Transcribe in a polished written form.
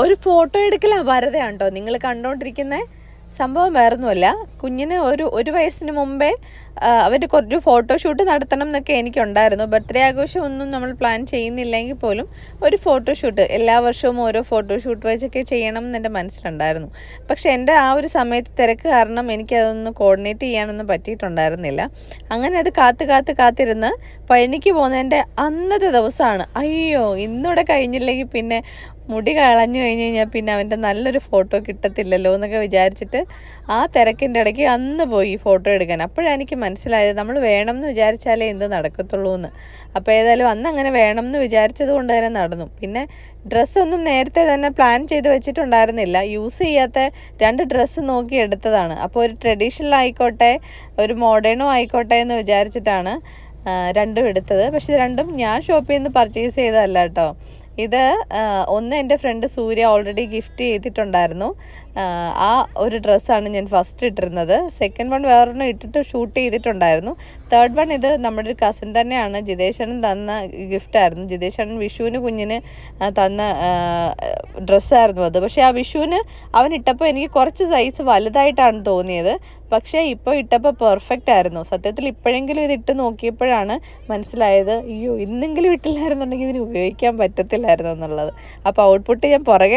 ഒരു ഫോട്ടോ എടുക്കൽ അപാരതയാണ് കേട്ടോ നിങ്ങൾ കണ്ടുകൊണ്ടിരിക്കുന്നത്. സംഭവം വേറൊന്നുമല്ല, കുഞ്ഞിന് ഒരു വയസ്സിന് മുമ്പേ അവൻ്റെ കുറച്ച് ഫോട്ടോഷൂട്ട് നടത്തണം എന്നൊക്കെ എനിക്കുണ്ടായിരുന്നു. ബർത്ത്ഡേ ആഘോഷം ഒന്നും നമ്മൾ പ്ലാൻ ചെയ്യുന്നില്ലെങ്കിൽ പോലും ഒരു ഫോട്ടോഷൂട്ട് എല്ലാ വർഷവും ഓരോ ഫോട്ടോഷൂട്ട് വെച്ചൊക്കെ ചെയ്യണം എന്നെൻ്റെ മനസ്സിലുണ്ടായിരുന്നു. പക്ഷെ എൻ്റെ ആ ഒരു സമയത്ത് തിരക്ക് കാരണം എനിക്കതൊന്ന് കോർഡിനേറ്റ് ചെയ്യാനൊന്നും പറ്റിയിട്ടുണ്ടായിരുന്നില്ല. അങ്ങനെ അത് കാത്തിരുന്ന് പഴനിക്ക് പോകുന്നതിൻ്റെ അന്നത്തെ ദിവസമാണ് അയ്യോ ഇന്നിവിടെ കഴിഞ്ഞില്ലെങ്കിൽ പിന്നെ മുടി കളഞ്ഞു കഴിഞ്ഞ് കഴിഞ്ഞാൽ പിന്നെ അവൻ്റെ നല്ലൊരു ഫോട്ടോ കിട്ടത്തില്ലല്ലോ എന്നൊക്കെ വിചാരിച്ചിട്ട് ആ തിരക്കിൻ്റെ ഇടയ്ക്ക് അന്ന് പോയി ഫോട്ടോ എടുക്കാൻ. അപ്പോഴാണ് എനിക്ക് മനസ്സിലായത് നമ്മൾ വേണം എന്ന് വിചാരിച്ചാലേ എന്ത് നടക്കത്തുള്ളൂ എന്ന്. അപ്പോൾ ഏതായാലും അന്ന് അങ്ങനെ വേണം എന്ന് വിചാരിച്ചത് കൊണ്ട് തന്നെ നടന്നു. പിന്നെ ഡ്രസ്സൊന്നും നേരത്തെ തന്നെ പ്ലാൻ ചെയ്ത് വെച്ചിട്ടുണ്ടായിരുന്നില്ല. യൂസ് ചെയ്യാത്ത 2 ഡ്രസ്സ് നോക്കി എടുത്തതാണ്. അപ്പോൾ ഒരു ട്രഡീഷണൽ ആയിക്കോട്ടെ ഒരു മോഡേണും ആയിക്കോട്ടെ എന്ന് വിചാരിച്ചിട്ടാണ് രണ്ടും എടുത്തത്. പക്ഷെ ഇത് രണ്ടും ഞാൻ ഷോപ്പിൽ നിന്ന് പർച്ചേസ് ചെയ്തതല്ല കേട്ടോ. ഇത് ഒന്ന് എൻ്റെ ഫ്രണ്ട് സൂര്യ ഓൾറെഡി ഗിഫ്റ്റ് ചെയ്തിട്ടുണ്ടായിരുന്നു. ആ ഒരു ഡ്രസ്സാണ് ഞാൻ ഫസ്റ്റ് ഇട്ടിരുന്നത്. സെക്കൻഡ് വൺ വേറൊരെണ്ണം ഇട്ടിട്ട് ഷൂട്ട് ചെയ്തിട്ടുണ്ടായിരുന്നു. തേർഡ് വൺ ഇത് നമ്മുടെ ഒരു കസിൻ തന്നെയാണ്, ജിതേഷണൻ തന്ന ഗിഫ്റ്റായിരുന്നു. ജിതേഷണൻ വിഷുവിന് കുഞ്ഞിന് തന്ന ഡ്രസ്സായിരുന്നു അത്. പക്ഷേ ആ വിഷുവിന് അവൻ ഇട്ടപ്പോൾ എനിക്ക് കുറച്ച് സൈസ് വലുതായിട്ടാണ് തോന്നിയത്. പക്ഷേ ഇപ്പോൾ ഇട്ടപ്പോൾ പെർഫെക്റ്റ് ആയിരുന്നു. സത്യത്തിൽ ഇപ്പോഴെങ്കിലും ഇത് ഇട്ട് നോക്കിയപ്പോഴാണ് മനസ്സിലായത് അയ്യോ ഇന്നെങ്കിലും ഇട്ടില്ലായിരുന്നുണ്ടെങ്കിൽ ഇതിന് ഉപയോഗിക്കാൻ പറ്റത്തില്ലായിരുന്നു എന്നുള്ളത്. അപ്പോൾ ഔട്ട്പുട്ട് ഞാൻ പുറകെ